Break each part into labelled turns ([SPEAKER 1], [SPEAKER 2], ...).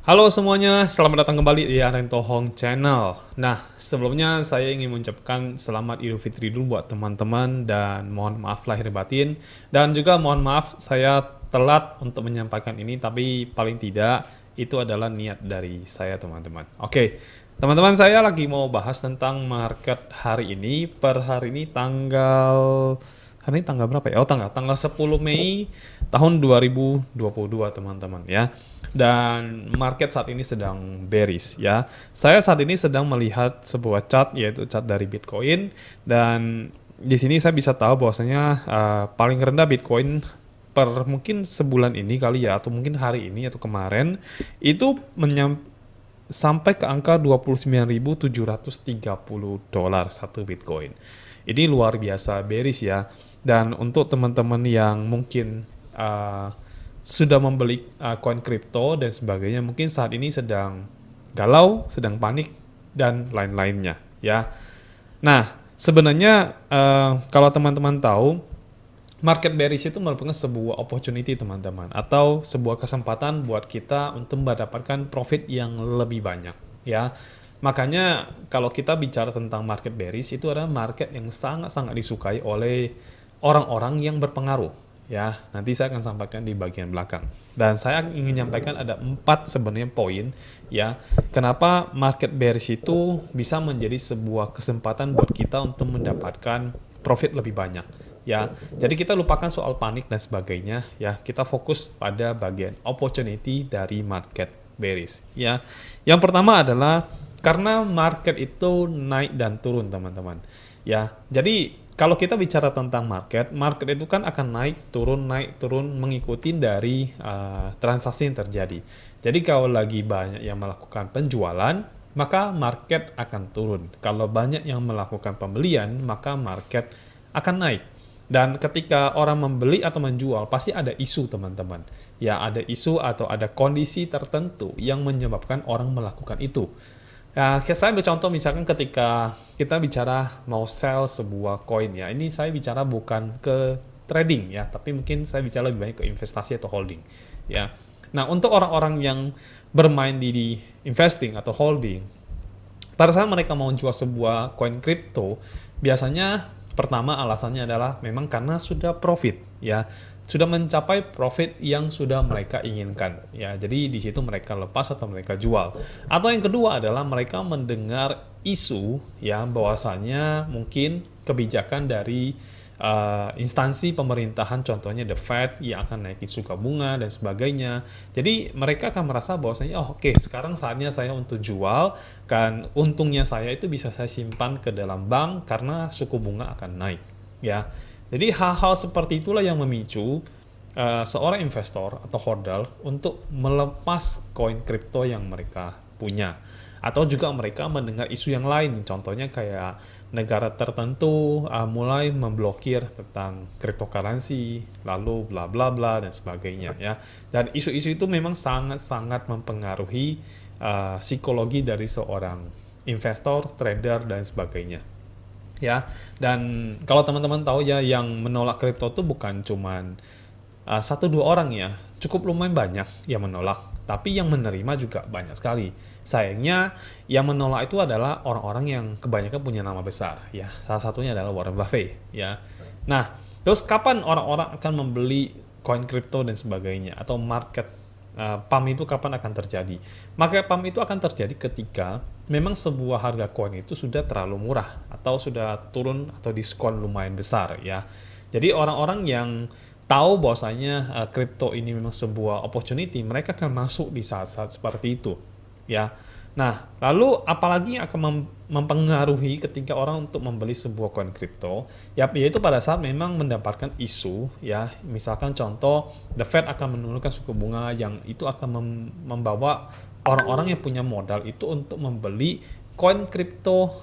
[SPEAKER 1] Halo semuanya, selamat datang kembali di Arento Hong Channel. Nah, sebelumnya saya ingin mengucapkan selamat Idul Fitri dulu buat teman-teman dan mohon maaf lahir batin. Dan juga mohon maaf saya telat untuk menyampaikan ini, tapi paling tidak itu adalah niat dari saya teman-teman. Oke, teman-teman saya lagi mau bahas tentang market hari ini. Per hari ini hari ini tanggal berapa ya? Oh, tanggal 10 Mei tahun 2022 teman-teman ya. Dan market saat ini sedang bearish ya. Saya saat ini sedang melihat sebuah chart yaitu chart dari Bitcoin dan di sini saya bisa tahu bahwasanya paling rendah Bitcoin per mungkin sebulan ini kali ya atau mungkin hari ini atau kemarin itu sampai ke angka 29.730 dolar satu Bitcoin. Ini luar biasa bearish ya. Dan untuk teman-teman yang mungkin sudah membeli koin kripto dan sebagainya, mungkin saat ini sedang galau, sedang panik dan lain-lainnya ya. Nah, sebenarnya kalau teman-teman tahu, market bearish itu merupakan sebuah opportunity teman-teman atau sebuah kesempatan buat kita untuk mendapatkan profit yang lebih banyak ya. Makanya kalau kita bicara tentang market bearish itu adalah market yang sangat-sangat disukai oleh orang-orang yang berpengaruh ya. Nanti saya akan sampaikan di bagian belakang. Dan saya ingin menyampaikan ada 4 sebenarnya poin ya. Kenapa market bearish itu bisa menjadi sebuah kesempatan buat kita untuk mendapatkan profit lebih banyak ya. Jadi kita lupakan soal panik dan sebagainya ya. Kita fokus pada bagian opportunity dari market bearish ya. Yang pertama adalah karena market itu naik dan turun teman-teman ya. Jadi kalau kita bicara tentang market itu kan akan naik turun mengikuti dari transaksi yang terjadi. Jadi kalau lagi banyak yang melakukan penjualan, maka market akan turun. Kalau banyak yang melakukan pembelian, maka market akan naik. Dan ketika orang membeli atau menjual, pasti ada isu teman-teman. Ya, ada isu atau ada kondisi tertentu yang menyebabkan orang melakukan itu. Ya, saya bercontoh misalkan ketika kita bicara mau sell sebuah koin ya, ini saya bicara bukan ke trading ya, tapi mungkin saya bicara lebih banyak ke investasi atau holding ya. Nah, untuk orang-orang yang bermain di investing atau holding, pada saat mereka mau jual sebuah koin kripto, biasanya pertama alasannya adalah memang karena sudah profit ya, sudah mencapai profit yang sudah mereka inginkan ya. Jadi di situ mereka lepas atau mereka jual. Atau yang kedua adalah mereka mendengar isu ya bahwasanya mungkin kebijakan dari instansi pemerintahan contohnya The Fed yang akan naikin suku bunga dan sebagainya. Jadi mereka akan merasa bahwasanya oke, sekarang saatnya saya untuk jual, kan untungnya saya itu bisa saya simpan ke dalam bank karena suku bunga akan naik ya. Jadi hal-hal seperti itulah yang memicu seorang investor atau hodl untuk melepas koin kripto yang mereka punya. Atau juga mereka mendengar isu yang lain, contohnya kayak negara tertentu mulai memblokir tentang cryptocurrency, lalu bla bla bla dan sebagainya ya. Dan isu-isu itu memang sangat-sangat mempengaruhi psikologi dari seorang investor, trader dan sebagainya ya. Dan kalau teman-teman tahu ya, yang menolak kripto itu bukan cuman satu dua orang ya, cukup lumayan banyak yang menolak, tapi yang menerima juga banyak sekali. Sayangnya yang menolak itu adalah orang-orang yang kebanyakan punya nama besar ya, salah satunya adalah Warren Buffett ya. Nah, terus kapan orang-orang akan membeli koin kripto dan sebagainya, atau market pump itu kapan akan terjadi? Market pump itu akan terjadi ketika memang sebuah harga koin itu sudah terlalu murah atau sudah turun atau diskon lumayan besar ya. Jadi orang-orang yang tahu bahwasanya kripto ini memang sebuah opportunity, mereka akan masuk di saat-saat seperti itu ya. Nah, lalu apalagi yang akan mempengaruhi ketika orang untuk membeli sebuah koin kripto ya, yaitu pada saat memang mendapatkan isu ya. Misalkan contoh The Fed akan menurunkan suku bunga, yang itu akan membawa orang-orang yang punya modal itu untuk membeli koin kripto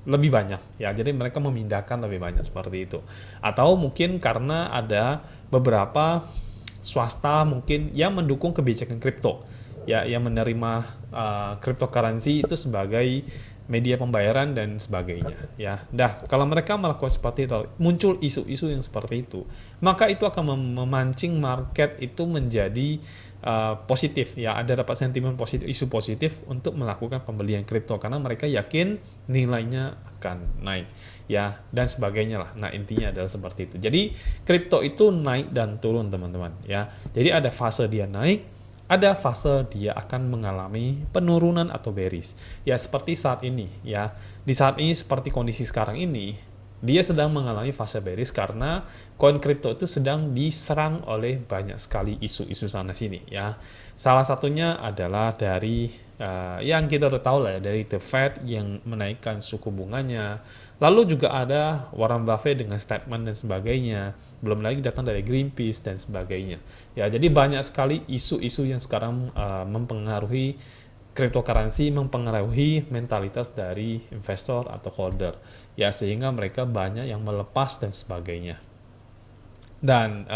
[SPEAKER 1] lebih banyak ya. Jadi mereka memindahkan lebih banyak seperti itu. Atau mungkin karena ada beberapa swasta mungkin yang mendukung kebijakan kripto ya, yang menerima cryptocurrency itu sebagai media pembayaran dan sebagainya ya. Dah, kalau mereka melakukan seperti itu, muncul isu-isu yang seperti itu, maka itu akan memancing market itu menjadi positif ya, ada dapat sentimen positif, isu positif untuk melakukan pembelian kripto karena mereka yakin nilainya akan naik ya dan sebagainya lah. Nah, intinya adalah seperti itu. Jadi kripto itu naik dan turun teman-teman ya. Jadi ada fase dia naik, ada fase dia akan mengalami penurunan atau bearish. Ya seperti saat ini ya. Di saat ini seperti kondisi sekarang ini, dia sedang mengalami fase bearish karena koin kripto itu sedang diserang oleh banyak sekali isu-isu sana sini ya. Salah satunya adalah dari yang kita udah tahu lah ya, dari The Fed yang menaikkan suku bunganya. Lalu juga ada Warren Buffett dengan statement dan sebagainya. Belum lagi datang dari Greenpeace dan sebagainya. Ya, jadi banyak sekali isu-isu yang sekarang mempengaruhi cryptocurrency, mempengaruhi mentalitas dari investor atau holder. Ya, sehingga mereka banyak yang melepas dan sebagainya. Dan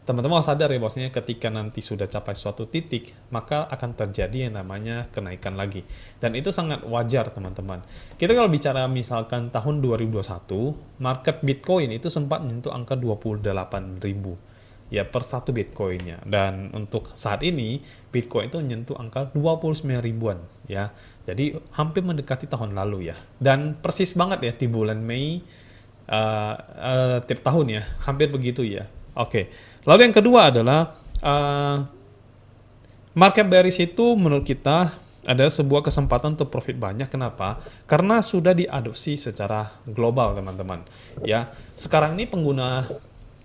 [SPEAKER 1] teman-teman harus sadar ya bahwasanya ketika nanti sudah capai suatu titik, maka akan terjadi yang namanya kenaikan lagi. Dan itu sangat wajar teman-teman. Kita kalau bicara misalkan tahun 2021, market Bitcoin itu sempat menyentuh angka 28.000 ya per satu Bitcoinnya. Dan untuk saat ini, Bitcoin itu menyentuh angka 29 ribuan ya. Jadi hampir mendekati tahun lalu ya. Dan persis banget ya di bulan Mei tiap tahun ya, hampir begitu ya. Oke. Lalu yang kedua adalah market bearish itu menurut kita adalah sebuah kesempatan untuk profit banyak. Kenapa? Karena sudah diadopsi secara global teman-teman. Ya, sekarang ini pengguna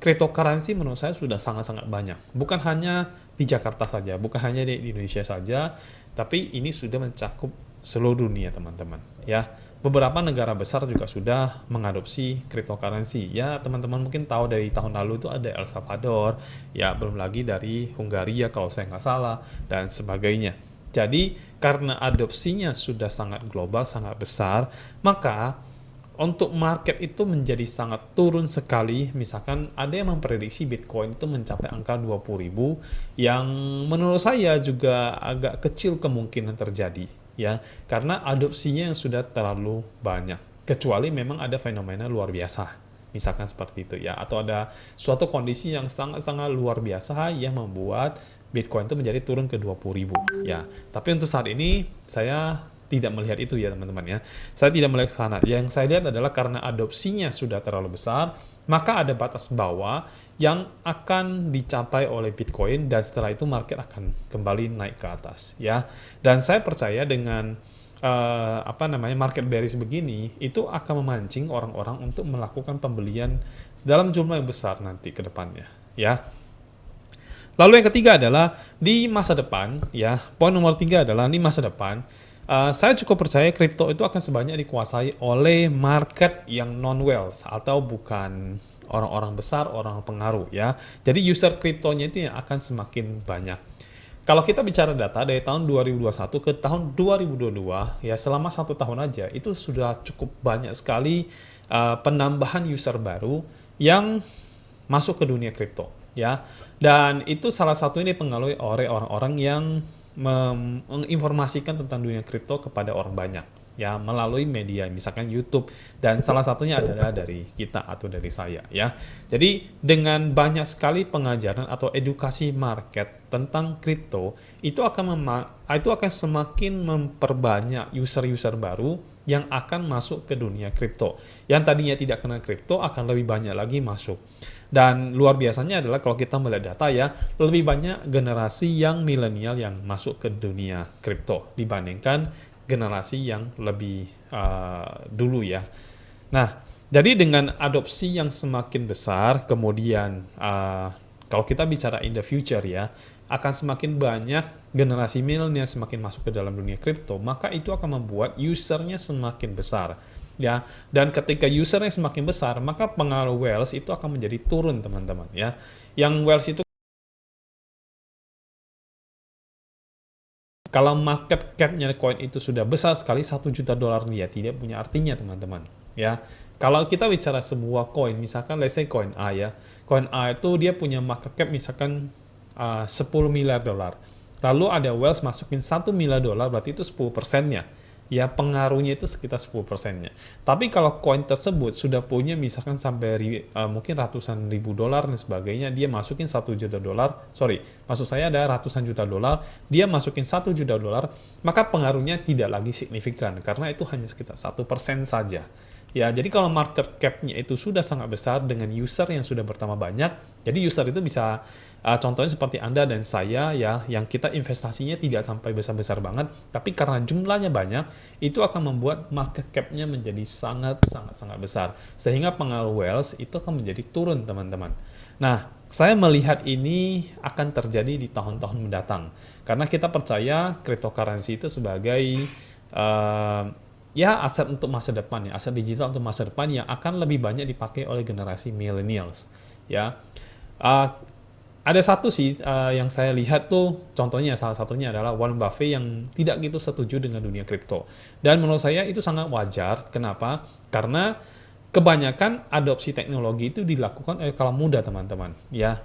[SPEAKER 1] cryptocurrency menurut saya sudah sangat-sangat banyak. Bukan hanya di Jakarta saja, bukan hanya di Indonesia saja, tapi ini sudah mencakup seluruh dunia teman-teman. Ya, beberapa negara besar juga sudah mengadopsi cryptocurrency. Ya, teman-teman mungkin tahu dari tahun lalu itu ada El Salvador, ya belum lagi dari Hungaria kalau saya nggak salah, dan sebagainya. Jadi, karena adopsinya sudah sangat global, sangat besar, maka untuk market itu menjadi sangat turun sekali. Misalkan ada yang memprediksi Bitcoin itu mencapai angka 20.000, yang menurut saya juga agak kecil kemungkinan terjadi. Ya, karena adopsinya yang sudah terlalu banyak. Kecuali memang ada fenomena luar biasa, misalkan seperti itu ya, atau ada suatu kondisi yang sangat-sangat luar biasa yang membuat Bitcoin itu menjadi turun ke 20.000 ya. Tapi untuk saat ini saya tidak melihat itu ya teman-teman ya. Saya tidak melihat ke sana. Yang saya lihat adalah karena adopsinya sudah terlalu besar, maka ada batas bawah yang akan dicapai oleh Bitcoin dan setelah itu market akan kembali naik ke atas ya. Dan saya percaya dengan market bearish begini itu akan memancing orang-orang untuk melakukan pembelian dalam jumlah yang besar nanti ke depannya ya. Lalu yang ketiga adalah di masa depan ya. Poin nomor 3 adalah di masa depan saya cukup percaya kripto itu akan sebanyak dikuasai oleh market yang non-wealth atau bukan orang-orang besar, orang pengaruh ya. Jadi user kriptonya itu yang akan semakin banyak. Kalau kita bicara data dari tahun 2021 ke tahun 2022 ya, selama 1 tahun aja itu sudah cukup banyak sekali penambahan user baru yang masuk ke dunia kripto ya. Dan itu salah satu ini dipengaruhi oleh orang-orang yang menginformasikan tentang dunia kripto kepada orang banyak ya, melalui media misalkan YouTube, dan salah satunya adalah dari kita atau dari saya ya. Jadi dengan banyak sekali pengajaran atau edukasi market tentang kripto, itu akan semakin memperbanyak user-user baru yang akan masuk ke dunia kripto. Yang tadinya tidak kenal kripto akan lebih banyak lagi masuk. Dan luar biasanya adalah kalau kita melihat data ya, lebih banyak generasi yang milenial yang masuk ke dunia kripto dibandingkan generasi yang lebih dulu ya. Nah, jadi dengan adopsi yang semakin besar, kemudian kalau kita bicara in the future ya, akan semakin banyak generasi milenial semakin masuk ke dalam dunia kripto, maka itu akan membuat usernya semakin besar. Ya, dan ketika usernya semakin besar, maka pengaruh wealth itu akan menjadi turun teman-teman ya. Yang wealth itu kalau market cap-nya koin itu sudah besar sekali, 1 juta dolar dia tidak punya artinya teman-teman ya. Kalau kita bicara sebuah koin, misalkan let's say koin A ya, koin A itu dia punya market cap misalkan 10 miliar dolar, lalu ada wealth masukin 1 miliar dolar, berarti itu 10%-nya ya pengaruhnya itu sekitar 10%-nya. Tapi kalau koin tersebut sudah punya misalkan sampai mungkin ratusan ribu dolar dan sebagainya, dia masukin 1 juta dolar, sorry, maksud saya ada ratusan juta dolar, dia masukin 1 juta dolar, maka pengaruhnya tidak lagi signifikan, karena itu hanya sekitar 1% saja. Ya, jadi kalau market cap-nya itu sudah sangat besar dengan user yang sudah bertambah banyak, jadi user itu bisa contohnya seperti Anda dan saya ya, yang kita investasinya tidak sampai besar-besar banget, tapi karena jumlahnya banyak, itu akan membuat market cap-nya menjadi sangat besar. Sehingga pengaruh wealth itu akan menjadi turun, teman-teman. Nah, saya melihat ini akan terjadi di tahun-tahun mendatang. Karena kita percaya cryptocurrency itu sebagai ya aset untuk masa depan ya, aset digital untuk masa depan yang akan lebih banyak dipakai oleh generasi millennials ya. Ada satu sih yang saya lihat tuh, contohnya salah satunya adalah Warren Buffett yang tidak gitu setuju dengan dunia kripto, dan menurut saya itu sangat wajar. Kenapa? Karena kebanyakan adopsi teknologi itu dilakukan oleh kaum muda, teman-teman ya.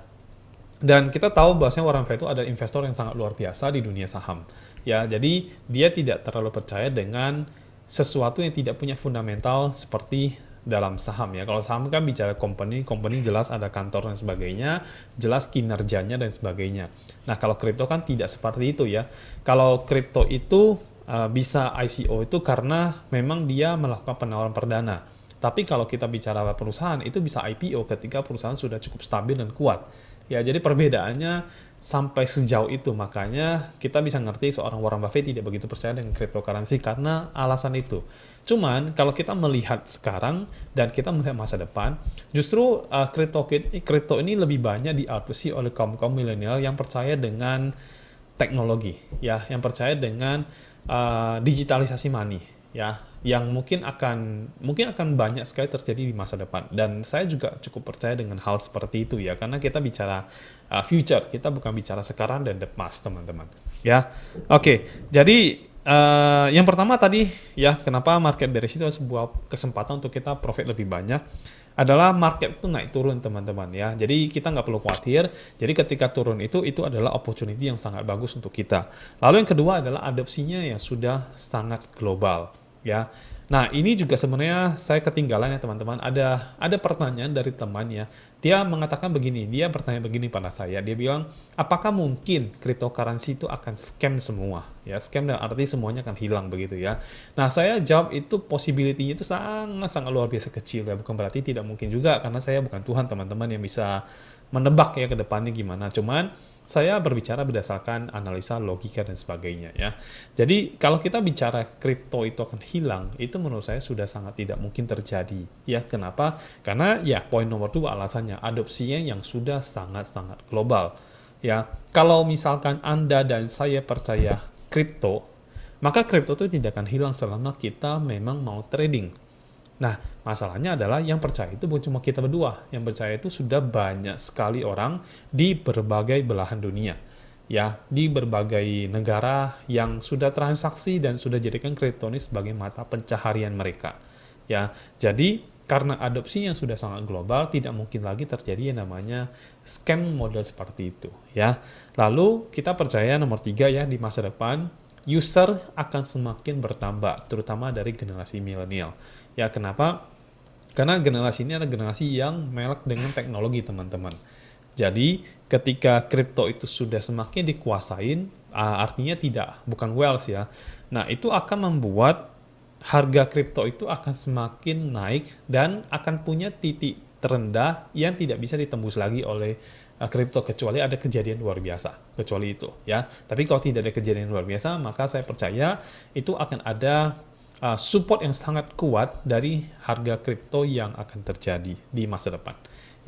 [SPEAKER 1] Dan kita tahu bahwasanya Warren Buffett itu adalah investor yang sangat luar biasa di dunia saham ya. Jadi dia tidak terlalu percaya dengan sesuatu yang tidak punya fundamental seperti dalam saham ya. Kalau saham kan bicara company jelas ada kantor dan sebagainya, jelas kinerjanya dan sebagainya. Nah, kalau kripto kan tidak seperti itu ya. Kalau kripto itu bisa ICO itu karena memang dia melakukan penawaran perdana. Tapi kalau kita bicara perusahaan, itu bisa IPO ketika perusahaan sudah cukup stabil dan kuat. Ya, jadi perbedaannya sampai sejauh itu. Makanya kita bisa ngerti seorang Warren Buffett tidak begitu percaya dengan cryptocurrency karena alasan itu. Cuman kalau kita melihat sekarang dan kita melihat masa depan, justru kripto ini lebih banyak diadopsi oleh kaum milenial yang percaya dengan teknologi, ya, yang percaya dengan digitalisasi money, ya, yang mungkin akan banyak sekali terjadi di masa depan. Dan saya juga cukup percaya dengan hal seperti itu ya, karena kita bicara future, kita bukan bicara sekarang dan the past, teman-teman ya. Oke, jadi yang pertama tadi ya, kenapa market bearish itu sebuah kesempatan untuk kita profit lebih banyak, adalah market itu naik turun, teman-teman ya. Jadi kita nggak perlu khawatir. Jadi ketika turun itu adalah opportunity yang sangat bagus untuk kita. Lalu yang kedua adalah adopsinya yang sudah sangat global ya. Nah, ini juga sebenarnya saya ketinggalan ya, teman-teman. Ada pertanyaan dari teman ya. Dia mengatakan begini, dia bertanya begini pada saya. Dia bilang, apakah mungkin cryptocurrency itu akan scam semua? Ya, scam dan arti semuanya akan hilang begitu ya. Nah, saya jawab itu possibility-nya itu sangat luar biasa kecil ya. Bukan berarti tidak mungkin juga, karena saya bukan Tuhan, teman-teman, yang bisa menebak ya ke depannya gimana. Cuman saya berbicara berdasarkan analisa logika dan sebagainya ya. Jadi kalau kita bicara kripto itu akan hilang, itu menurut saya sudah sangat tidak mungkin terjadi ya. Kenapa? Karena ya poin nomor 2 alasannya, adopsinya yang sudah sangat global ya. Kalau misalkan Anda dan saya percaya kripto, maka kripto itu tidak akan hilang selama kita memang mau trading. Nah, masalahnya adalah yang percaya itu bukan cuma kita berdua. Yang percaya itu sudah banyak sekali orang di berbagai belahan dunia. Ya, di berbagai negara yang sudah transaksi dan sudah jadikan kripto ini sebagai mata pencaharian mereka. Ya, jadi karena adopsi yang sudah sangat global, tidak mungkin lagi terjadi yang namanya scam model seperti itu. Ya, lalu kita percaya nomor 3 ya, di masa depan user akan semakin bertambah, terutama dari generasi milenial. Ya, kenapa? Karena generasi ini adalah generasi yang melek dengan teknologi, teman-teman. Jadi, ketika kripto itu sudah semakin dikuasain, artinya bukan wealth ya. Nah, itu akan membuat harga kripto itu akan semakin naik dan akan punya titik terendah yang tidak bisa ditembus lagi oleh kripto kecuali ada kejadian luar biasa, kecuali itu ya. Tapi kalau tidak ada kejadian luar biasa, maka saya percaya itu akan ada support yang sangat kuat dari harga kripto yang akan terjadi di masa depan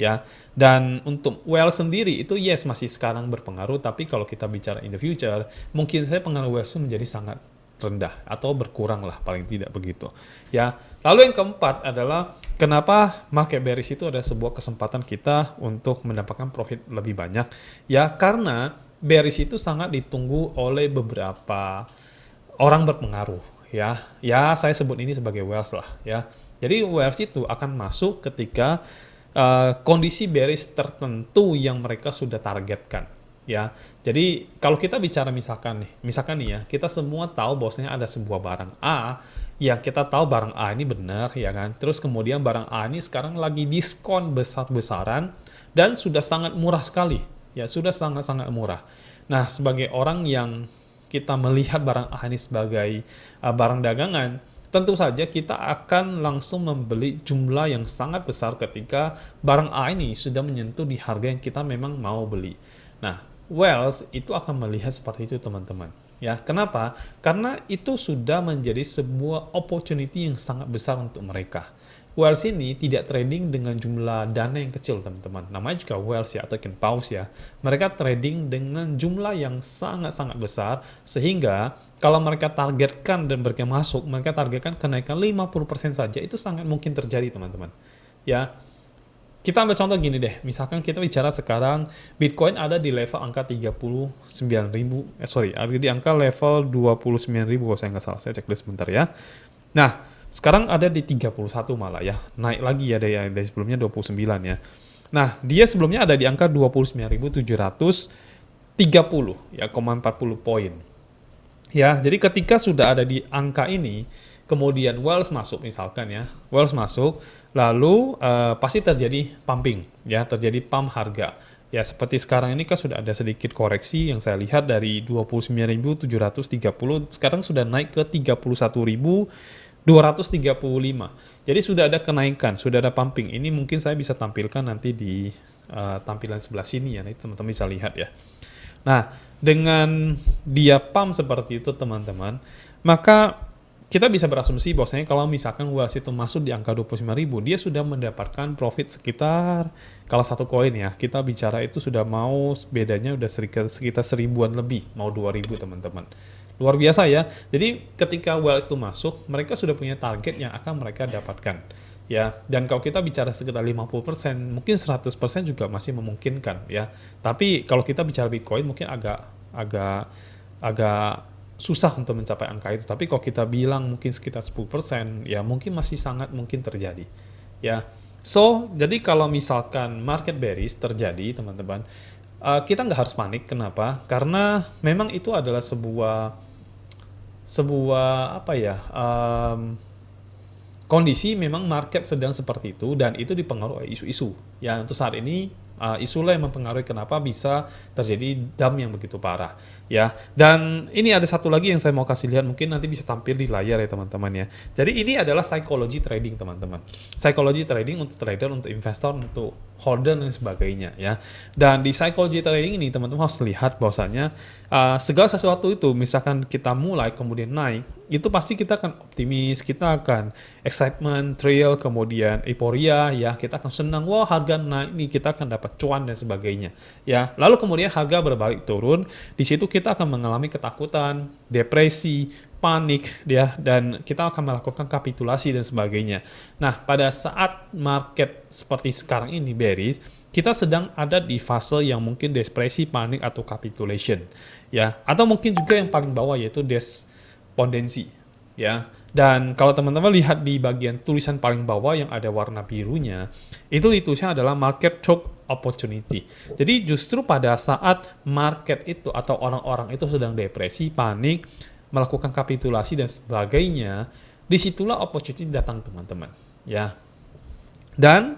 [SPEAKER 1] ya. Dan untuk wealth sendiri itu yes masih sekarang berpengaruh, tapi kalau kita bicara in the future, mungkin saya pengaruh wealth menjadi sangat rendah atau berkurang lah, paling tidak begitu ya. Lalu yang keempat adalah kenapa market bearish itu ada sebuah kesempatan kita untuk mendapatkan profit lebih banyak ya, karena bearish itu sangat ditunggu oleh beberapa orang berpengaruh ya. Saya sebut ini sebagai wealth lah ya. Jadi wealth itu akan masuk ketika kondisi bearish tertentu yang mereka sudah targetkan ya. Jadi kalau kita bicara misalkan nih ya, kita semua tahu bahwasanya ada sebuah barang A, yang kita tahu barang A ini benar ya kan. Terus kemudian barang A ini sekarang lagi diskon besar-besaran dan sudah sangat murah sekali. Ya, sudah sangat-sangat murah. Nah, sebagai orang yang kita melihat barang A ini sebagai barang dagangan, tentu saja kita akan langsung membeli jumlah yang sangat besar ketika barang A ini sudah menyentuh di harga yang kita memang mau beli. Nah, Wells itu akan melihat seperti itu teman-teman. Ya, kenapa? Karena itu sudah menjadi sebuah opportunity yang sangat besar untuk mereka. Wells ini tidak trading dengan jumlah dana yang kecil, teman-teman. Namanya juga Wells ya, atau Paus ya. Mereka trading dengan jumlah yang sangat-sangat besar, sehingga kalau mereka targetkan dan mereka masuk, mereka targetkan kenaikan 50% saja, itu sangat mungkin terjadi, teman-teman. Ya, kita ambil contoh gini deh, misalkan kita bicara sekarang Bitcoin ada di level angka 39.000, ada di angka level 29.000 kalau saya nggak salah, saya cek dulu sebentar ya. Nah, sekarang ada di 31 malah ya, naik lagi ya dari sebelumnya 29 ya. Nah, dia sebelumnya ada di angka 29.730 ya, 40 poin. Ya, jadi ketika sudah ada di angka ini, kemudian Wells masuk misalkan ya, Wells masuk, lalu pasti terjadi pumping ya, terjadi pump harga. Ya, seperti sekarang ini kan sudah ada sedikit koreksi yang saya lihat dari 29.730 sekarang sudah naik ke 31.235. Jadi sudah ada kenaikan, sudah ada pumping. Ini mungkin saya bisa tampilkan nanti di tampilan sebelah sini ya, nanti teman-teman bisa lihat ya. Nah, dengan dia pump seperti itu teman-teman, maka kita bisa berasumsi bahwasanya kalau misalkan Wells itu masuk di angka 25.000, dia sudah mendapatkan profit sekitar, kalau satu koin ya, kita bicara itu sudah mau bedanya udah sekitar 1.000-an lebih, mau 2.000 teman-teman. Luar biasa ya. Jadi ketika Wells itu masuk, mereka sudah punya target yang akan mereka dapatkan. Ya, dan kalau kita bicara sekitar 50%, mungkin 100% juga masih memungkinkan ya. Tapi kalau kita bicara Bitcoin mungkin agak susah untuk mencapai angka itu. Tapi kalau kita bilang mungkin sekitar 10%, ya mungkin masih sangat mungkin terjadi. Ya. So, jadi kalau misalkan market bearish terjadi, teman-teman, kita nggak harus panik. Kenapa? Karena memang itu adalah sebuah apa ya? Kondisi memang market sedang seperti itu dan itu dipengaruhi oleh isu-isu. Ya, untuk saat ini isulah yang mempengaruhi kenapa bisa terjadi dump yang begitu parah. Ya, dan ini ada satu lagi yang saya mau kasih lihat, mungkin nanti bisa tampil di layar ya teman-teman ya. Jadi ini adalah psychology trading teman-teman. Psychology trading untuk trader, untuk investor, untuk holder dan sebagainya ya. Dan di psychology trading ini teman-teman harus lihat bahwasanya segala sesuatu itu misalkan kita mulai kemudian naik, itu pasti kita akan optimis, kita akan excitement, thrill, kemudian euforia ya, kita akan senang, wah harga naik nih, kita akan dapat cuan dan sebagainya ya. Lalu kemudian harga berbalik turun, di situ kita akan mengalami ketakutan, depresi, panik ya, dan kita akan melakukan kapitulasi dan sebagainya. Nah, pada saat market seperti sekarang ini bearish, kita sedang ada di fase yang mungkin depresi, panik atau capitulation ya, atau mungkin juga yang paling bawah yaitu despondensi ya. Dan kalau teman-teman lihat di bagian tulisan paling bawah yang ada warna birunya, itu ditulisnya adalah market took opportunity. Jadi justru pada saat market itu atau orang-orang itu sedang depresi, panik, melakukan kapitulasi dan sebagainya, disitulah opportunity datang teman-teman. Ya. Dan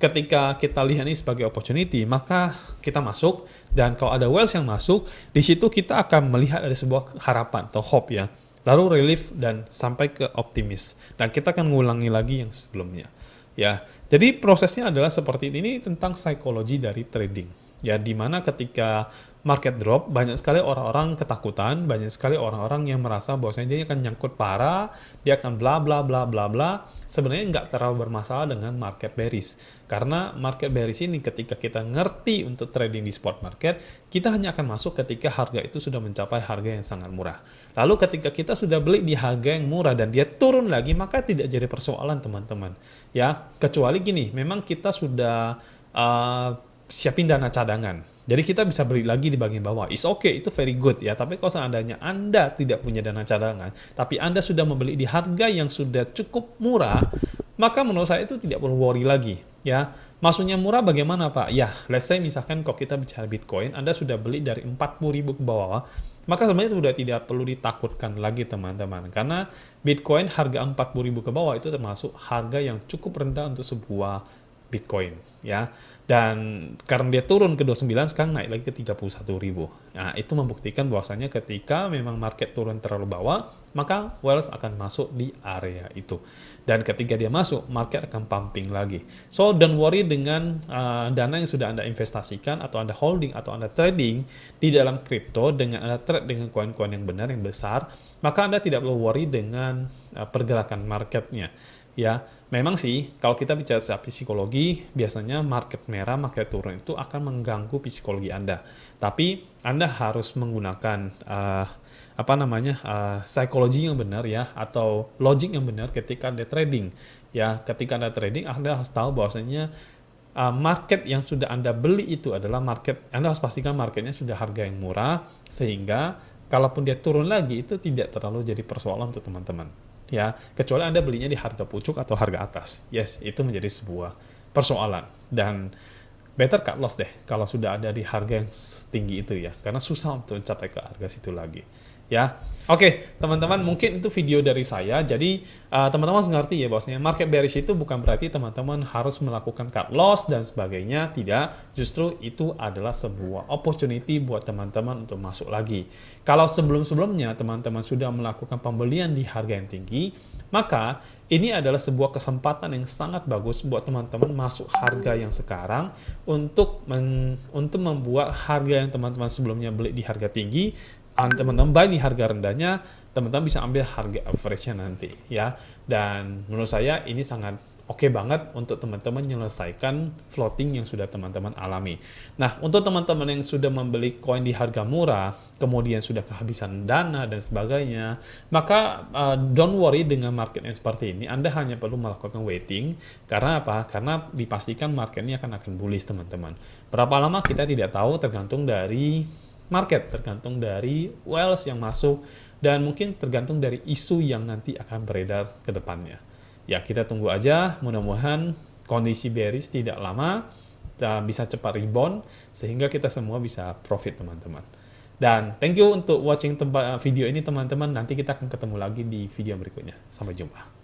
[SPEAKER 1] ketika kita lihat ini sebagai opportunity, maka kita masuk, dan kalau ada Wells yang masuk, di situ kita akan melihat ada sebuah harapan atau hope ya. Lalu relief dan sampai ke optimis. Dan kita akan mengulangi lagi yang sebelumnya. Ya, jadi prosesnya adalah seperti ini tentang psikologi dari trading. Ya, dimana ketika market drop, banyak sekali orang-orang ketakutan, banyak sekali orang-orang yang merasa bahwasanya dia akan nyangkut parah, dia akan bla bla bla bla bla. Sebenarnya nggak terlalu bermasalah dengan market bearish. Karena market bearish ini ketika kita ngerti untuk trading di spot market, kita hanya akan masuk ketika harga itu sudah mencapai harga yang sangat murah. Lalu ketika kita sudah beli di harga yang murah dan dia turun lagi, maka tidak jadi persoalan teman-teman. Ya, kecuali gini, memang kita sudah siapin dana cadangan. Jadi kita bisa beli lagi di bagian bawah. It's okay, itu very good ya. Tapi kalau seandainya Anda tidak punya dana cadangan, tapi Anda sudah membeli di harga yang sudah cukup murah, maka menurut saya itu tidak perlu worry lagi, ya. Maksudnya murah bagaimana, Pak? Ya, let's say misalkan kalau kita bicara Bitcoin, Anda sudah beli dari 40.000 ke bawah, maka sebenarnya itu sudah tidak perlu ditakutkan lagi, teman-teman. Karena Bitcoin harga 40.000 ke bawah itu termasuk harga yang cukup rendah untuk sebuah Bitcoin, ya. Dan karena dia turun ke 29, sekarang naik lagi ke 31.000. Nah, itu membuktikan bahwasanya ketika memang market turun terlalu bawah, maka Wells akan masuk di area itu. Dan ketika dia masuk, market akan pumping lagi. So, don't worry dengan dana yang sudah Anda investasikan, atau Anda holding, atau Anda trading di dalam kripto, dengan Anda trade dengan koin-koin yang benar, yang besar, maka Anda tidak perlu worry dengan pergerakan marketnya. Ya, memang sih kalau kita bicara secara psikologi, biasanya market merah, market turun itu akan mengganggu psikologi Anda. Tapi Anda harus menggunakan psikologi yang benar, ya, atau logik yang benar ketika Anda trading. Ya, ketika Anda trading, Anda harus tahu bahwasanya market yang sudah Anda beli itu adalah market, Anda harus pastikan marketnya sudah harga yang murah, sehingga kalaupun dia turun lagi itu tidak terlalu jadi persoalan untuk teman-teman. Ya, kecuali Anda belinya di harga pucuk atau harga atas. Yes, itu menjadi sebuah persoalan. Dan better cut loss deh kalau sudah ada di harga yang tinggi itu, ya, karena susah untuk mencapai ke harga situ lagi. Ya, oke, teman-teman, mungkin itu video dari saya. Jadi teman-teman harus ngerti ya bahwasanya market bearish itu bukan berarti teman-teman harus melakukan cut loss dan sebagainya. Tidak, justru itu adalah sebuah opportunity buat teman-teman untuk masuk lagi. Kalau sebelum-sebelumnya teman-teman sudah melakukan pembelian di harga yang tinggi, maka ini adalah sebuah kesempatan yang sangat bagus buat teman-teman masuk harga yang sekarang untuk membuat harga yang teman-teman sebelumnya beli di harga tinggi, teman-teman buy di harga rendahnya, teman-teman bisa ambil harga average-nya nanti, ya. Dan menurut saya ini sangat oke banget untuk teman-teman menyelesaikan floating yang sudah teman-teman alami. Nah, untuk teman-teman yang sudah membeli koin di harga murah, kemudian sudah kehabisan dana dan sebagainya, maka don't worry dengan market yang seperti ini. Anda hanya perlu melakukan waiting. Karena apa? Karena dipastikan marketnya akan bullish, teman-teman. Berapa lama kita tidak tahu, tergantung dari market, tergantung dari Wells yang masuk, dan mungkin tergantung dari isu yang nanti akan beredar ke depannya. Ya, kita tunggu aja, mudah-mudahan kondisi bearish tidak lama, bisa cepat rebound, sehingga kita semua bisa profit, teman-teman. Dan thank you untuk watching video ini, teman-teman. Nanti kita akan ketemu lagi di video berikutnya. Sampai jumpa.